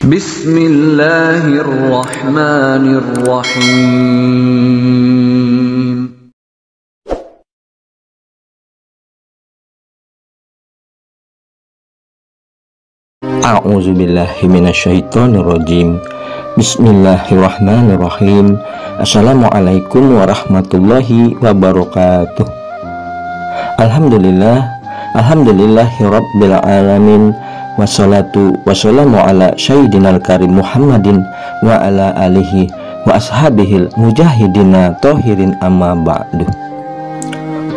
Bismillahirrahmanirrahim. A'udzubillahi minasyaitonirrajim. Bismillahirrahmanirrahim. Assalamualaikum warahmatullahi wabarakatuh. Alhamdulillahirabbil alamin. Wassalatu wassalamu ala sayyidinal karim Muhammadin wa ala alihi wa ashabihil mujahidina tohirin amma ba'du.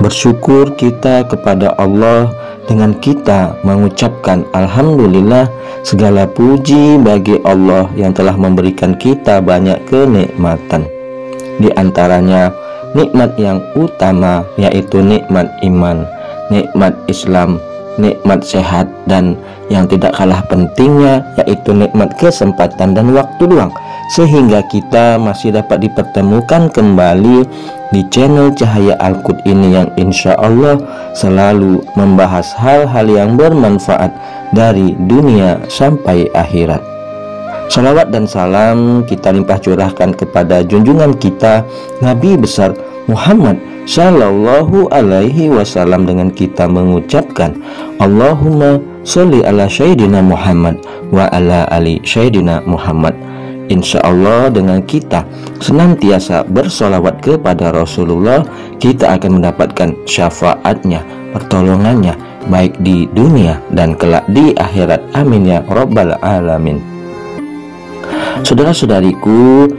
Bersyukur kita kepada Allah dengan kita mengucapkan alhamdulillah, segala puji bagi Allah yang telah memberikan kita banyak kenikmatan. Di antaranya nikmat yang utama yaitu nikmat iman, nikmat Islam, nikmat sehat, dan yang tidak kalah pentingnya yaitu nikmat kesempatan dan waktu luang, sehingga kita masih dapat dipertemukan kembali di channel Cahaya Al-Qud ini yang insya Allah selalu membahas hal-hal yang bermanfaat dari dunia sampai akhirat. Salawat dan salam kita limpah curahkan kepada junjungan kita Nabi besar Muhammad Sallallahu alaihi wasallam dengan kita mengucapkan Allahumma sholli ala Sayyidina Muhammad wa ala ali Sayyidina Muhammad. Insya Allah dengan kita senantiasa bersolawat kepada Rasulullah, kita akan mendapatkan syafaatnya, pertolongannya, baik di dunia dan kelak di akhirat. Amin ya rabbal alamin. Saudara-saudariku,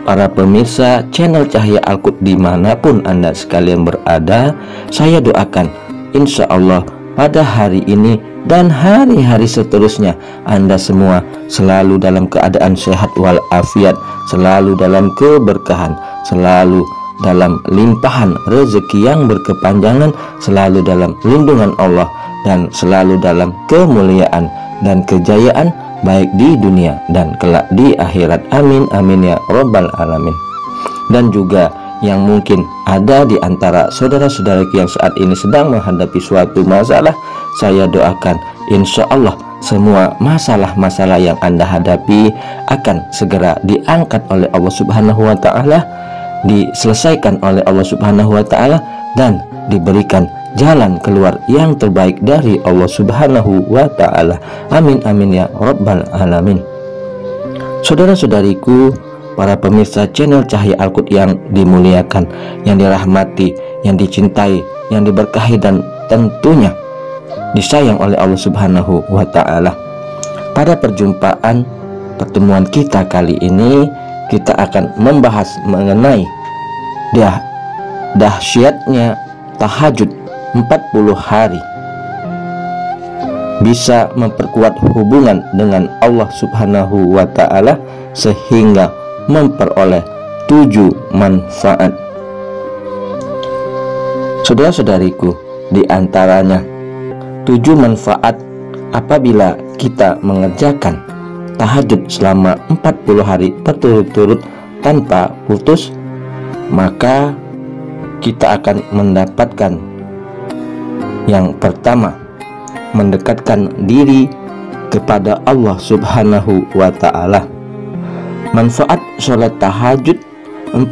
para pemirsa channel Cahaya Al-Qud dimanapun Anda sekalian berada, saya doakan insya Allah pada hari ini dan hari-hari seterusnya Anda semua selalu dalam keadaan sehat walafiat, selalu dalam keberkahan, selalu dalam limpahan rezeki yang berkepanjangan, selalu dalam lindungan Allah, dan selalu dalam kemuliaan dan kejayaan baik di dunia dan kelak di akhirat. Amin amin ya rabbal alamin. Dan juga yang mungkin ada di antara saudara-saudaraku yang saat ini sedang menghadapi suatu masalah, saya doakan insya Allah semua masalah-masalah yang Anda hadapi akan segera diangkat oleh Allah Subhanahu wa Ta'ala, diselesaikan oleh Allah Subhanahu wa Ta'ala, dan diberikan jalan keluar yang terbaik dari Allah Subhanahu wa Ta'ala. Amin amin ya rabbal alamin. Saudara-saudariku, para pemirsa channel Cahaya Al-Qud yang dimuliakan, yang dirahmati, yang dicintai, yang diberkahi, dan tentunya disayang oleh Allah Subhanahu wa Ta'ala. Pada pertemuan kita kali ini, kita akan membahas mengenai dahsyatnya tahajud 40 hari bisa memperkuat hubungan dengan Allah Subhanahu wa Ta'ala sehingga memperoleh 7 manfaat. Saudara-saudariku, di antaranya 7 manfaat apabila kita mengerjakan tahajud selama 40 hari berturut-turut tanpa putus, maka kita akan mendapatkan yang pertama, mendekatkan diri kepada Allah Subhanahu wa Ta'ala. Manfaat sholat tahajud 40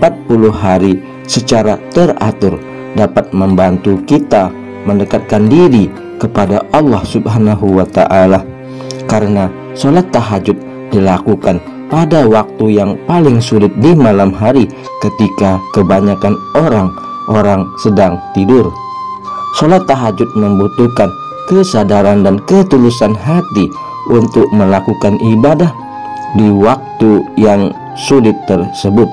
hari secara teratur dapat membantu kita mendekatkan diri kepada Allah Subhanahu wa Ta'ala, karena sholat tahajud dilakukan pada waktu yang paling sulit di malam hari ketika kebanyakan orang sedang tidur. Sholat tahajud membutuhkan kesadaran dan ketulusan hati untuk melakukan ibadah di waktu yang sulit tersebut,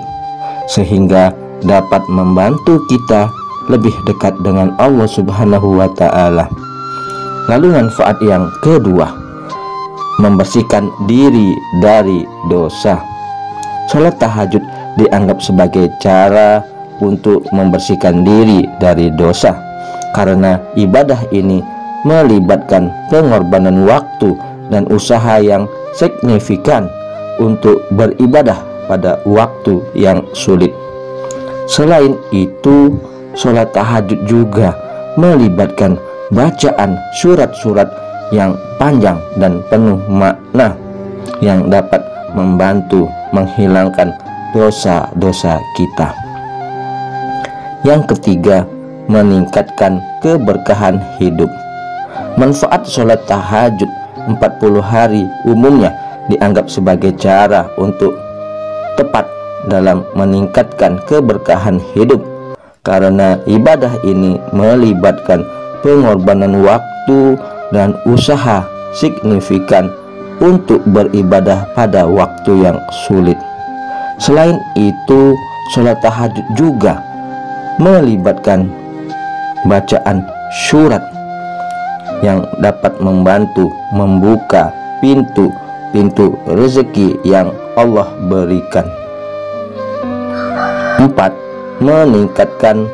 sehingga dapat membantu kita lebih dekat dengan Allah Subhanahu wa Ta'ala. Lalu manfaat yang kedua, membersihkan diri dari dosa. Sholat tahajud dianggap sebagai cara untuk membersihkan diri dari dosa, karena ibadah ini melibatkan pengorbanan waktu dan usaha yang signifikan untuk beribadah pada waktu yang sulit. Selain itu, sholat tahajud juga melibatkan bacaan surat-surat yang panjang dan penuh makna yang dapat membantu menghilangkan dosa-dosa kita. Yang ketiga, meningkatkan keberkahan hidup. Manfaat sholat tahajud 40 hari umumnya dianggap sebagai cara untuk tepat dalam meningkatkan keberkahan hidup, karena ibadah ini melibatkan pengorbanan waktu dan usaha signifikan untuk beribadah pada waktu yang sulit. Selain itu, sholat tahajud juga melibatkan bacaan surat yang dapat membantu membuka pintu rezeki yang Allah berikan. 4. Meningkatkan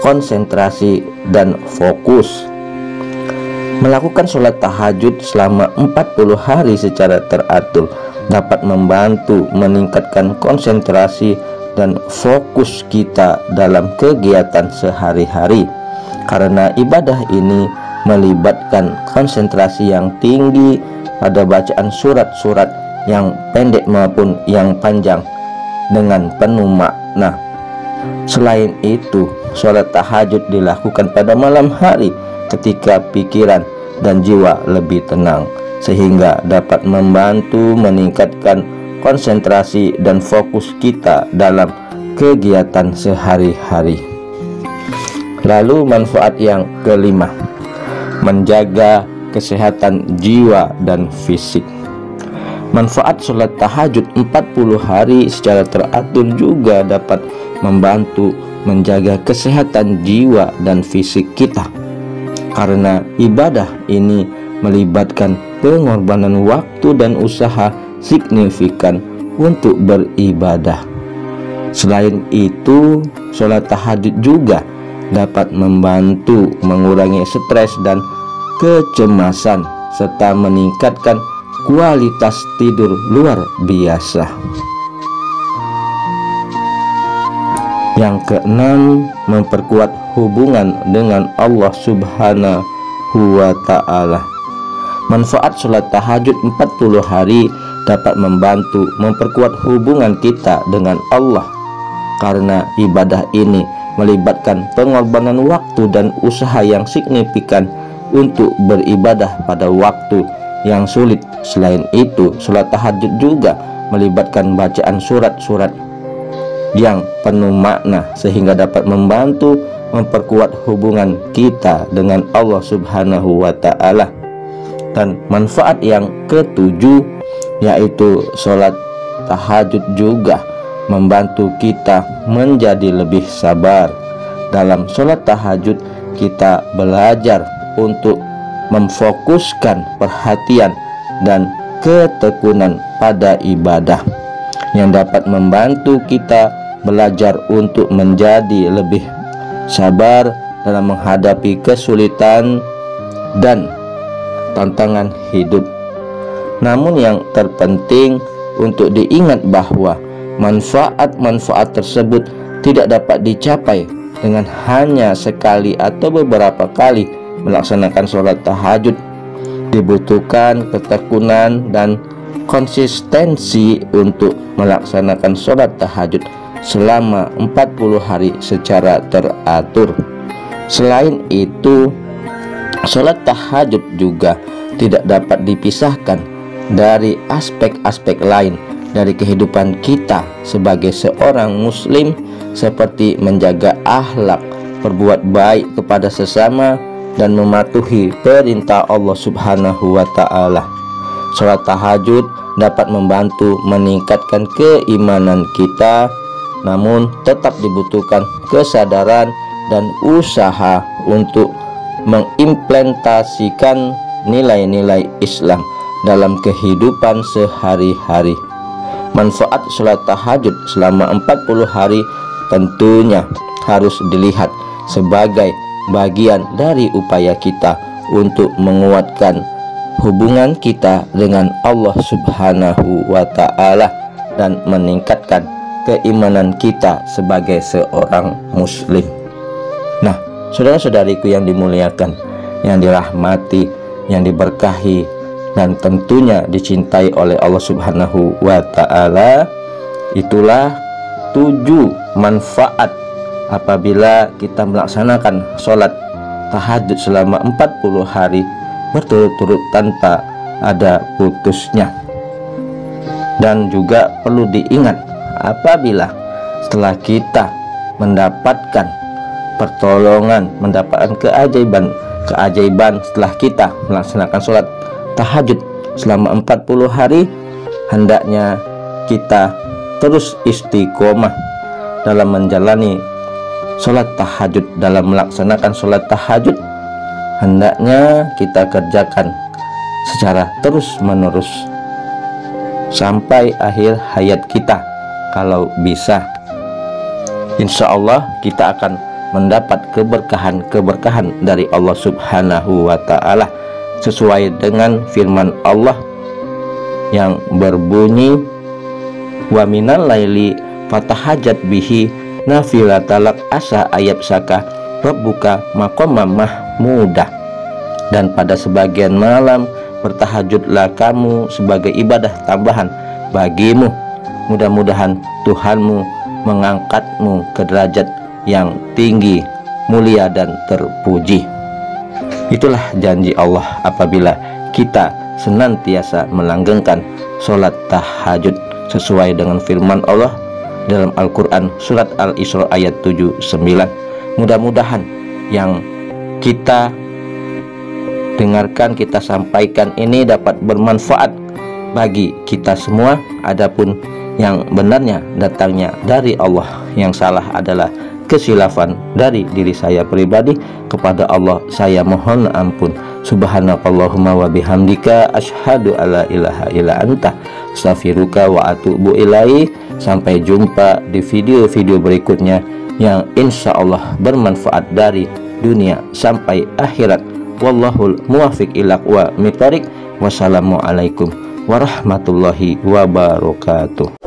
konsentrasi dan fokus. Melakukan sholat tahajud selama 40 hari secara teratur dapat membantu meningkatkan konsentrasi dan fokus kita dalam kegiatan sehari-hari, karena ibadah ini melibatkan konsentrasi yang tinggi pada bacaan surat-surat yang pendek maupun yang panjang dengan penuh makna. Selain itu, sholat tahajud dilakukan pada malam hari ketika pikiran dan jiwa lebih tenang, sehingga dapat membantu meningkatkan konsentrasi dan fokus kita dalam kegiatan sehari-hari. Lalu manfaat yang kelima, menjaga kesehatan jiwa dan fisik. Manfaat sholat tahajud 40 hari secara teratur juga dapat membantu menjaga kesehatan jiwa dan fisik kita, karena ibadah ini melibatkan pengorbanan waktu dan usaha signifikan untuk beribadah. Selain itu, sholat tahajud juga dapat membantu mengurangi stres dan kecemasan serta meningkatkan kualitas tidur luar biasa. Yang keenam, memperkuat hubungan dengan Allah Subhanahu wa Ta'ala. Manfaat sholat tahajud 40 hari dapat membantu memperkuat hubungan kita dengan Allah, karena ibadah ini melibatkan pengorbanan waktu dan usaha yang signifikan untuk beribadah pada waktu yang sulit. Selain itu, sholat tahajud juga melibatkan bacaan surat-surat yang penuh makna, sehingga dapat membantu memperkuat hubungan kita dengan Allah Subhanahu wa Ta'ala. Dan manfaat yang ketujuh, yaitu sholat tahajud juga membantu kita menjadi lebih sabar. Dalam sholat tahajud, kita belajar untuk memfokuskan perhatian dan ketekunan pada ibadah, yang dapat membantu kita belajar untuk menjadi lebih sabar dalam menghadapi kesulitan dan tantangan hidup. Namun yang terpenting untuk diingat bahwa manfaat-manfaat tersebut tidak dapat dicapai dengan hanya sekali atau beberapa kali melaksanakan sholat tahajud. Dibutuhkan ketekunan dan konsistensi untuk melaksanakan sholat tahajud selama 40 hari secara teratur. Selain itu, sholat tahajud juga tidak dapat dipisahkan dari aspek-aspek lain dari kehidupan kita sebagai seorang muslim, seperti menjaga akhlak, berbuat baik kepada sesama, dan mematuhi perintah Allah Subhanahu wa Ta'ala. Sholat tahajud dapat membantu meningkatkan keimanan kita, namun tetap dibutuhkan kesadaran dan usaha untuk mengimplementasikan nilai-nilai Islam dalam kehidupan sehari-hari. Manfaat sholat tahajud selama 40 hari tentunya harus dilihat sebagai bagian dari upaya kita untuk menguatkan hubungan kita dengan Allah Subhanahu wa Ta'ala dan meningkatkan keimanan kita sebagai seorang muslim. Nah, saudara-saudariku yang dimuliakan, yang dirahmati, yang diberkahi dan tentunya dicintai oleh Allah Subhanahu wa Ta'ala. Itulah 7 manfaat apabila kita melaksanakan sholat tahajud selama 40 hari berturut-turut tanpa ada putusnya. Dan juga perlu diingat, apabila setelah kita mendapatkan pertolongan, mendapatkan keajaiban setelah kita melaksanakan sholat tahajud selama 40 hari, hendaknya kita terus istiqomah dalam menjalani sholat tahajud. Dalam melaksanakan sholat tahajud, hendaknya kita kerjakan secara terus menerus sampai akhir hayat kita. Kalau bisa, insya Allah kita akan mendapat keberkahan dari Allah Subhanahu wa Ta'ala, sesuai dengan firman Allah yang berbunyi, wa minal laili fatahajat bihi nafilatalak asa ayat saka rabbuka maqamam mahmudah. Dan pada sebagian malam bertahajudlah kamu sebagai ibadah tambahan bagimu, mudah-mudahan Tuhanmu mengangkatmu ke derajat yang tinggi, mulia dan terpuji. Itulah janji Allah apabila kita senantiasa melanggengkan sholat tahajud sesuai dengan firman Allah dalam Al-Quran surat Al-Isra ayat 79. Mudah-mudahan yang kita dengarkan, kita sampaikan ini dapat bermanfaat bagi kita semua. Adapun yang benarnya datangnya dari Allah, yang salah adalah kesilafan dari diri saya pribadi. Kepada Allah saya mohon ampun. Subhanakallahumma wa bihamdika asyhadu alla ilaha illa anta astaghfiruka wa atubu ilaih. Sampai jumpa di video-video berikutnya yang insya Allah bermanfaat dari dunia sampai akhirat. Wallahul muwafiq ila aqwamit thoriq. Wassalamualaikum warahmatullahi wabarakatuh.